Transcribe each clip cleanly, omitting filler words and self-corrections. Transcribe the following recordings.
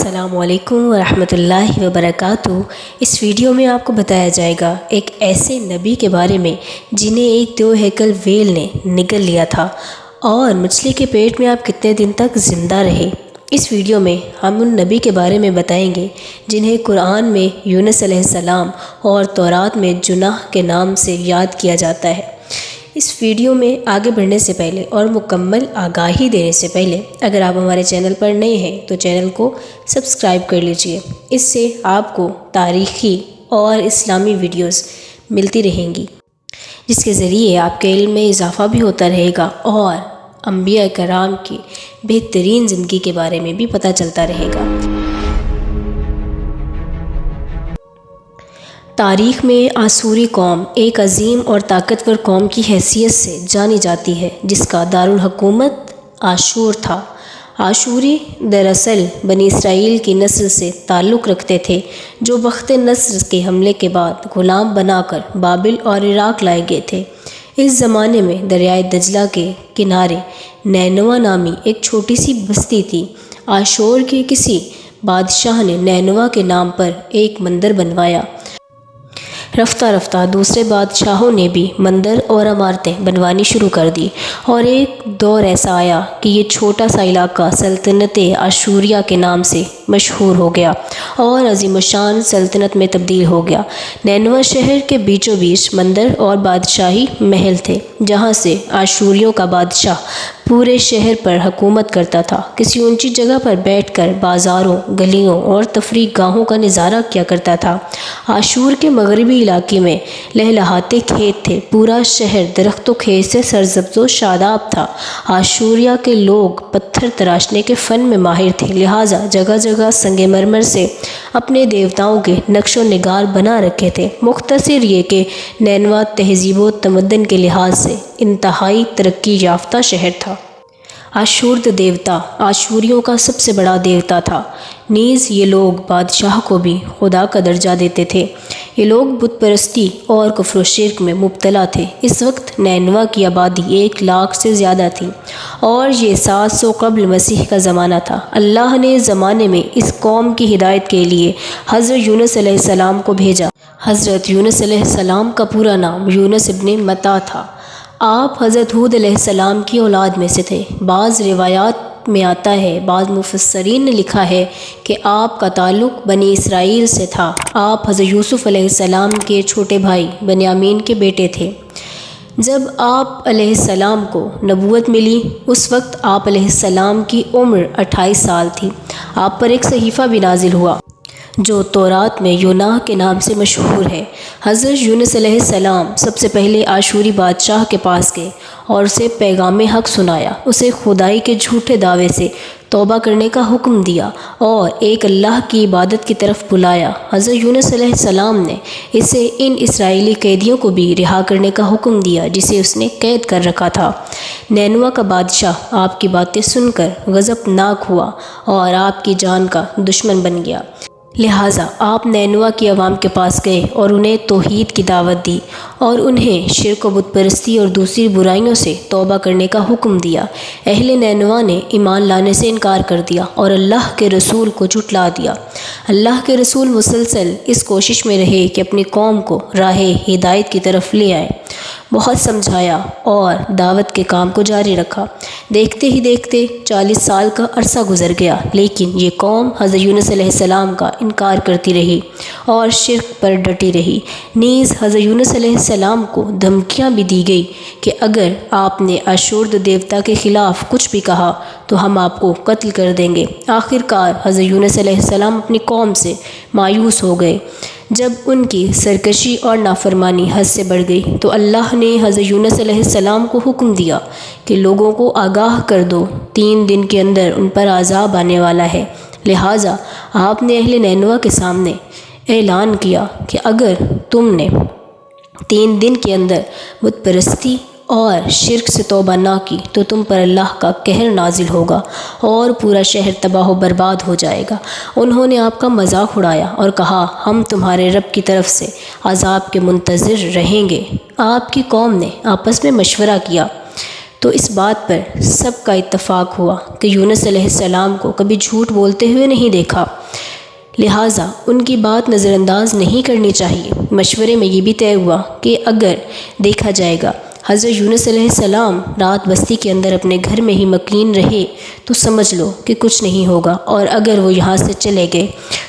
السلام علیکم ورحمۃ اللہ وبرکاتہ۔ اس ویڈیو میں آپ کو بتایا جائے گا ایک ایسے نبی کے بارے میں جنہیں ایک 2 ہیکل ویل نے نگل لیا تھا، اور مچھلی کے پیٹ میں آپ کتنے دن تک زندہ رہے۔ اس ویڈیو میں ہم ان نبی کے بارے میں بتائیں گے جنہیں قرآن میں یونس علیہ السلام اور تورات میں جناح کے نام سے یاد کیا جاتا ہے۔ اس ویڈیو میں آگے بڑھنے سے پہلے اور مکمل آگاہی دینے سے پہلے اگر آپ ہمارے چینل پر نئے ہیں تو چینل کو سبسکرائب کر لیجئے۔ اس سے آپ کو تاریخی اور اسلامی ویڈیوز ملتی رہیں گی، جس کے ذریعے آپ کے علم میں اضافہ بھی ہوتا رہے گا اور انبیاء کرام کی بہترین زندگی کے بارے میں بھی پتہ چلتا رہے گا۔ تاریخ میں آشوری قوم ایک عظیم اور طاقتور قوم کی حیثیت سے جانی جاتی ہے، جس کا دارالحکومت آشور تھا۔ آشوری دراصل بنی اسرائیل کی نسل سے تعلق رکھتے تھے، جو بخت نصر کے حملے کے بعد غلام بنا کر بابل اور عراق لائے گئے تھے۔ اس زمانے میں دریائے دجلہ کے کنارے نینوا نامی ایک چھوٹی سی بستی تھی۔ آشور کے کسی بادشاہ نے نینوا کے نام پر ایک مندر بنوایا۔ رفتہ رفتہ دوسرے بادشاہوں نے بھی مندر اور عمارتیں بنوانی شروع کر دی، اور ایک دور ایسا آیا کہ یہ چھوٹا سا علاقہ سلطنت آشوریہ کے نام سے مشہور ہو گیا اور عظیم الشان سلطنت میں تبدیل ہو گیا۔ نینوا شہر کے بیچوں بیچ مندر اور بادشاہی محل تھے، جہاں سے آشوریوں کا بادشاہ پورے شہر پر حکومت کرتا تھا۔ کسی اونچی جگہ پر بیٹھ کر بازاروں، گلیوں اور تفریح گاہوں کا نظارہ کیا کرتا تھا۔ آشور کے مغربی علاقے میں لہلہاتے کھیت تھے، پورا شہر درختوں کھیت سے سرسبز و شاداب تھا۔ آشوریہ کے لوگ پتھر تراشنے کے فن میں ماہر تھے، لہٰذا جگہ جگہ سنگ مرمر سے اپنے دیوتاؤں کے نقش و نگار بنا رکھے تھے۔ مختصر یہ کہ نینوا تہذیب و تمدن کے لحاظ سے انتہائی ترقی یافتہ شہر تھا۔ آشورد دیوتا آشوریوں کا سب سے بڑا دیوتا تھا، نیز یہ لوگ بادشاہ کو بھی خدا کا درجہ دیتے تھے۔ یہ لوگ بت پرستی اور کفر و شرک میں مبتلا تھے۔ اس وقت نینوا کی آبادی 1 لاکھ سے زیادہ تھی، اور یہ 700 قبل مسیح کا زمانہ تھا۔ اللہ نے اس زمانے میں اس قوم کی ہدایت کے لیے حضرت یونس علیہ السلام کو بھیجا۔ حضرت یونس علیہ السلام کا پورا نام یونس ابن متی تھا۔ آپ حضرت ہود علیہ السلام کی اولاد میں سے تھے۔ بعض روایات میں آتا ہے، بعض مفسرین نے لکھا ہے کہ آپ کا تعلق بنی اسرائیل سے تھا۔ آپ حضرت یوسف علیہ السلام کے چھوٹے بھائی بنیامین کے بیٹے تھے۔ جب آپ علیہ السلام کو نبوت ملی، اس وقت آپ علیہ السلام کی عمر 28 سال تھی۔ آپ پر ایک صحیفہ بھی نازل ہوا جو تورات میں یوناح کے نام سے مشہور ہے۔ حضرت یونس علیہ السلام سب سے پہلے آشوری بادشاہ کے پاس گئے اور اسے پیغام حق سنایا، اسے خدائی کے جھوٹے دعوے سے توبہ کرنے کا حکم دیا اور ایک اللہ کی عبادت کی طرف بلایا۔ حضرت یونس علیہ السلام نے اسے ان اسرائیلی قیدیوں کو بھی رہا کرنے کا حکم دیا جسے اس نے قید کر رکھا تھا۔ نینوا کا بادشاہ آپ کی باتیں سن کر غضبناک ہوا اور آپ کی جان کا دشمن بن گیا، لہٰذا آپ نینوا کی عوام کے پاس گئے اور انہیں توحید کی دعوت دی اور انہیں شرک و بت پرستی اور دوسری برائیوں سے توبہ کرنے کا حکم دیا۔ اہل نینوا نے ایمان لانے سے انکار کر دیا اور اللہ کے رسول کو جھٹلا دیا۔ اللہ کے رسول مسلسل اس کوشش میں رہے کہ اپنی قوم کو راہ ہدایت کی طرف لے آئے، بہت سمجھایا اور دعوت کے کام کو جاری رکھا۔ دیکھتے ہی دیکھتے 40 سال کا عرصہ گزر گیا، لیکن یہ قوم حضرت یونس علیہ السلام کا انکار کرتی رہی اور شرک پر ڈٹی رہی۔ نیز حضرت یونس علیہ السلام کو دھمکیاں بھی دی گئی کہ اگر آپ نے آشورد دیوتا کے خلاف کچھ بھی کہا تو ہم آپ کو قتل کر دیں گے۔ آخر کار حضرت یونس علیہ السلام اپنی قوم سے مایوس ہو گئے۔ جب ان کی سرکشی اور نافرمانی حد سے بڑھ گئی تو اللہ نے حضرت یونس علیہ السلام کو حکم دیا کہ لوگوں کو آگاہ کر دو، 3 دن کے اندر ان پر عذاب آنے والا ہے۔ لہٰذا آپ نے اہل نینوا کے سامنے اعلان کیا کہ اگر تم نے 3 دن کے اندر بت پرستی اور شرک سے توبہ نہ کی تو تم پر اللہ کا قہر نازل ہوگا اور پورا شہر تباہ و برباد ہو جائے گا۔ انہوں نے آپ کا مذاق اڑایا اور کہا، ہم تمہارے رب کی طرف سے عذاب کے منتظر رہیں گے۔ آپ کی قوم نے آپس میں مشورہ کیا تو اس بات پر سب کا اتفاق ہوا کہ یونس علیہ السلام کو کبھی جھوٹ بولتے ہوئے نہیں دیکھا، لہٰذا ان کی بات نظر انداز نہیں کرنی چاہیے۔ مشورے میں یہ بھی طے ہوا کہ اگر دیکھا جائے گا حضرت یونس علیہ السلام رات بستی کے اندر اپنے گھر میں ہی مکین رہے تو سمجھ لو کہ کچھ نہیں ہوگا، اور اگر وہ یہاں سے چلے گئے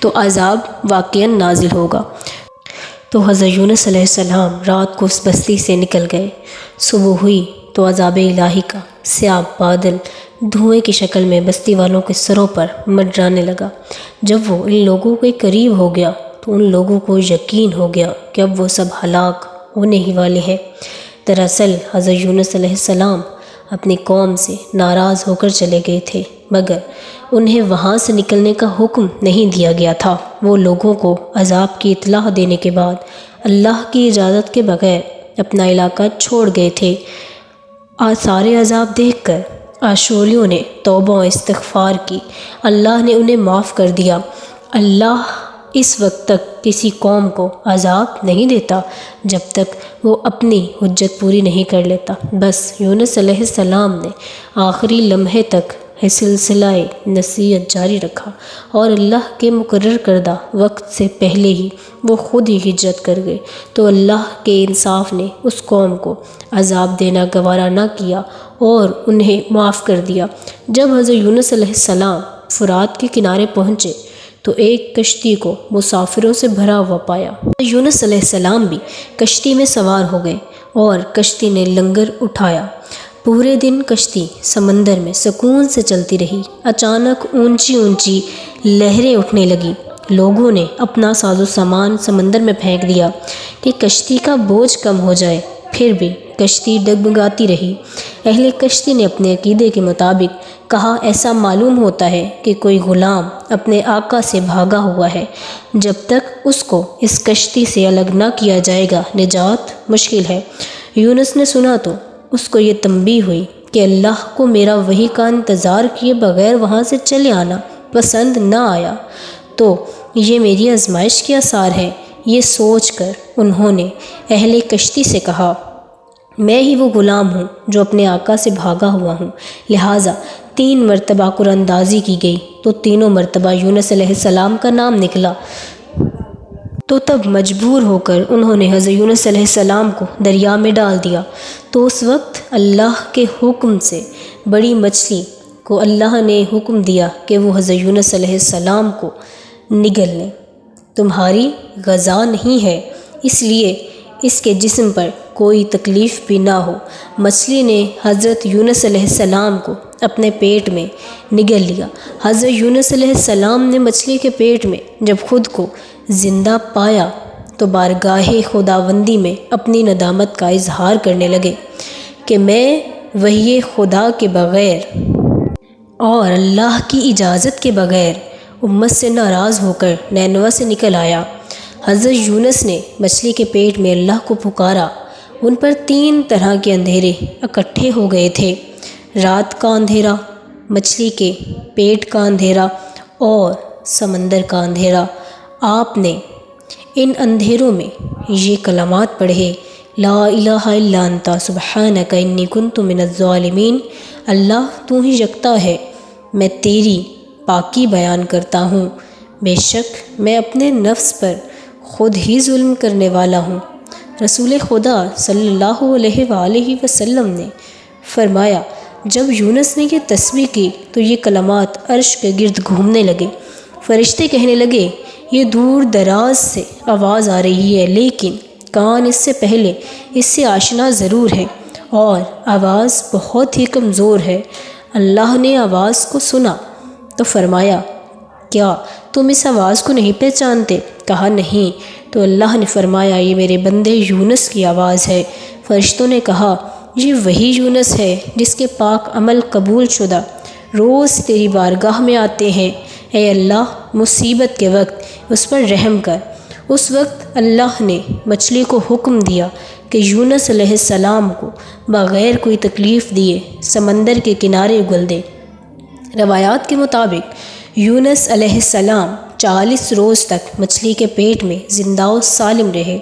تو عذاب واقعاً نازل ہوگا۔ تو حضرت یونس علیہ السلام رات کو اس بستی سے نکل گئے۔ صبح ہوئی تو عذاب الہی کا سیاہ بادل دھوئیں کی شکل میں بستی والوں کے سروں پر منڈرانے لگا۔ جب وہ ان لوگوں کے قریب ہو گیا تو ان لوگوں کو یقین ہو گیا کہ اب وہ سب ہلاک ہونے ہی والے ہیں۔ دراصل حضرت یونس علیہ السلام اپنی قوم سے ناراض ہو کر چلے گئے تھے، مگر انہیں وہاں سے نکلنے کا حکم نہیں دیا گیا تھا۔ وہ لوگوں کو عذاب کی اطلاع دینے کے بعد اللہ کی اجازت کے بغیر اپنا علاقہ چھوڑ گئے تھے۔ آثار عذاب دیکھ کر عاشوریوں نے توبہ و استغفار کی، اللہ نے انہیں معاف کر دیا۔ اللہ اس وقت تک کسی قوم کو عذاب نہیں دیتا جب تک وہ اپنی حجت پوری نہیں کر لیتا۔ بس یونس علیہ السلام نے آخری لمحے تک سلسلہ نصیحت جاری رکھا، اور اللہ کے مقرر کردہ وقت سے پہلے ہی وہ خود ہی ہجرت کر گئے، تو اللہ کے انصاف نے اس قوم کو عذاب دینا گوارا نہ کیا اور انہیں معاف کر دیا۔ جب حضرت یونس علیہ السلام فرات کے کنارے پہنچے تو ایک کشتی کو مسافروں سے بھرا ہوا پایا۔ یونس علیہ السلام بھی کشتی میں سوار ہو گئے اور کشتی نے لنگر اٹھایا۔ پورے دن کشتی سمندر میں سکون سے چلتی رہی۔ اچانک اونچی اونچی لہریں اٹھنے لگیں۔ لوگوں نے اپنا ساز و سامان سمندر میں پھینک دیا کہ کشتی کا بوجھ کم ہو جائے، پھر بھی کشتی ڈگمگاتی رہی۔ اہل کشتی نے اپنے عقیدے کے مطابق کہا، ایسا معلوم ہوتا ہے کہ کوئی غلام اپنے آقا سے بھاگا ہوا ہے، جب تک اس کو اس کشتی سے الگ نہ کیا جائے گا نجات مشکل ہے۔ یونس نے سنا تو اس کو یہ تنبیہ ہوئی کہ اللہ کو میرا وحی کا انتظار کیے بغیر وہاں سے چلے آنا پسند نہ آیا، تو یہ میری آزمائش کے آثار ہے۔ یہ سوچ کر انہوں نے اہل کشتی سے کہا، میں ہی وہ غلام ہوں جو اپنے آقا سے بھاگا ہوا ہوں۔ لہٰذا 3 مرتبہ قرآن اندازی کی گئی تو تینوں مرتبہ یونس علیہ السلام کا نام نکلا۔ تو تب مجبور ہو کر انہوں نے حضرت یونس علیہ السلام کو دریا میں ڈال دیا۔ تو اس وقت اللہ کے حکم سے بڑی مچھلی کو اللہ نے حکم دیا کہ وہ حضرت یونس علیہ السلام کو نگل لیں۔ تمہاری غذا نہیں ہے، اس لیے اس کے جسم پر کوئی تکلیف بھی نہ ہو۔ مچھلی نے حضرت یونس علیہ السلام کو اپنے پیٹ میں نگل لیا۔ حضرت یونس علیہ السلام نے مچھلی کے پیٹ میں جب خود کو زندہ پایا تو بارگاہ خداوندی میں اپنی ندامت کا اظہار کرنے لگے کہ میں وحی خدا کے بغیر اور اللہ کی اجازت کے بغیر امت سے ناراض ہو کر نینوا سے نکل آیا۔ حضرت یونس نے مچھلی کے پیٹ میں اللہ کو پکارا۔ ان پر 3 طرح کے اندھیرے اکٹھے ہو گئے تھے، رات کا اندھیرا، مچھلی کے پیٹ کا اندھیرا اور سمندر کا اندھیرا۔ آپ نے ان اندھیروں میں یہ کلمات پڑھے، لا الہ الا انت سبحانک انی کنت من الظالمین۔ اللہ تو ہی یکتا ہے، میں تیری پاکی بیان کرتا ہوں، بے شک میں اپنے نفس پر خود ہی ظلم کرنے والا ہوں۔ رسول خدا صلی اللہ علیہ وآلہ وسلم نے فرمایا، جب یونس نے یہ تسبیح کی تو یہ کلمات عرش کے گرد گھومنے لگے۔ فرشتے کہنے لگے، یہ دور دراز سے آواز آ رہی ہے، لیکن کان اس سے پہلے اس سے آشنا ضرور ہے اور آواز بہت ہی کمزور ہے۔ اللہ نے آواز کو سنا تو فرمایا، کیا تم اس آواز کو نہیں پہچانتے؟ کہا نہیں۔ تو اللہ نے فرمایا، یہ میرے بندے یونس کی آواز ہے۔ فرشتوں نے کہا، یہ وہی یونس ہے جس کے پاک عمل قبول شدہ روز تیری بارگاہ میں آتے ہیں۔ اے اللہ، مصیبت کے وقت اس پر رحم کر۔ اس وقت اللہ نے مچھلی کو حکم دیا کہ یونس علیہ السلام کو بغیر کوئی تکلیف دیے سمندر کے کنارے اگل دے۔ روایات کے مطابق یونس علیہ السلام 40 روز تک مچھلی کے پیٹ میں زندہ و سالم رہے۔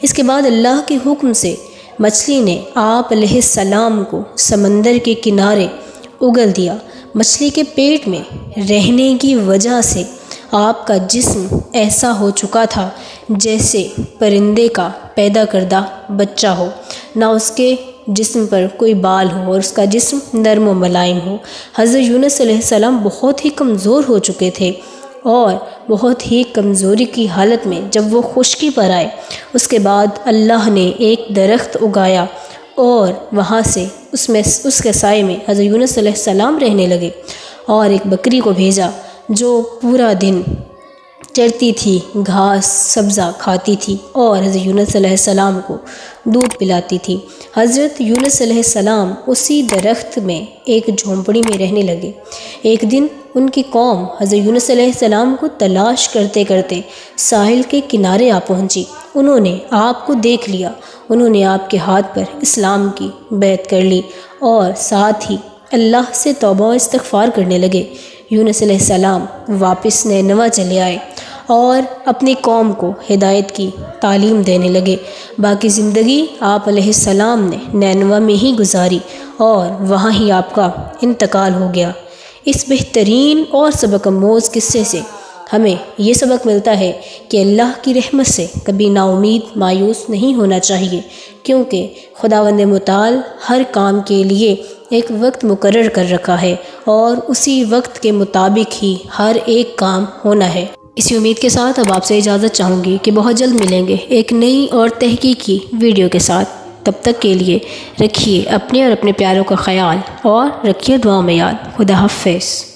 اس کے بعد اللہ کے حکم سے مچھلی نے آپ علیہ السلام کو سمندر کے کنارے اگل دیا۔ مچھلی کے پیٹ میں رہنے کی وجہ سے آپ کا جسم ایسا ہو چکا تھا جیسے پرندے کا پیدا کردہ بچہ ہو، نہ اس کے جسم پر کوئی بال ہو اور اس کا جسم نرم و ملائم ہو۔ حضرت یونس علیہ السلام بہت ہی کمزور ہو چکے تھے اور بہت ہی کمزوری کی حالت میں جب وہ خشکی پر آئے، اس کے بعد اللہ نے ایک درخت اگایا اور وہاں سے اس کے سائے میں حضرت یونس علیہ السلام رہنے لگے، اور ایک بکری کو بھیجا جو پورا دن چرتی تھی، گھاس سبزہ کھاتی تھی اور حضرت یونس علیہ السلام کو دودھ پلاتی تھی۔ حضرت یونس علیہ السلام اسی درخت میں ایک جھونپڑی میں رہنے لگے۔ ایک دن ان کی قوم حضرت یونس علیہ السلام کو تلاش کرتے کرتے ساحل کے کنارے آ پہنچی۔ انہوں نے آپ کو دیکھ لیا، انہوں نے آپ کے ہاتھ پر اسلام کی بیعت کر لی اور ساتھ ہی اللہ سے توبہ و استغفار کرنے لگے۔ یونس علیہ السلام واپس نینوا چلے آئے اور اپنی قوم کو ہدایت کی تعلیم دینے لگے۔ باقی زندگی آپ علیہ السلام نے نینوا میں ہی گزاری اور وہاں ہی آپ کا انتقال ہو گیا۔ اس بہترین اور سبق آموز قصے سے ہمیں یہ سبق ملتا ہے کہ اللہ کی رحمت سے کبھی نا امید مایوس نہیں ہونا چاہیے، کیونکہ خداوند متعال ہر کام کے لیے ایک وقت مقرر کر رکھا ہے اور اسی وقت کے مطابق ہی ہر ایک کام ہونا ہے۔ اسی امید کے ساتھ اب آپ سے اجازت چاہوں گی کہ بہت جلد ملیں گے ایک نئی اور تحقیقی ویڈیو کے ساتھ۔ تب تک کے لیے رکھیے اپنے اور اپنے پیاروں کا خیال اور رکھیے دعاؤں میں یاد۔ خدا حافظ۔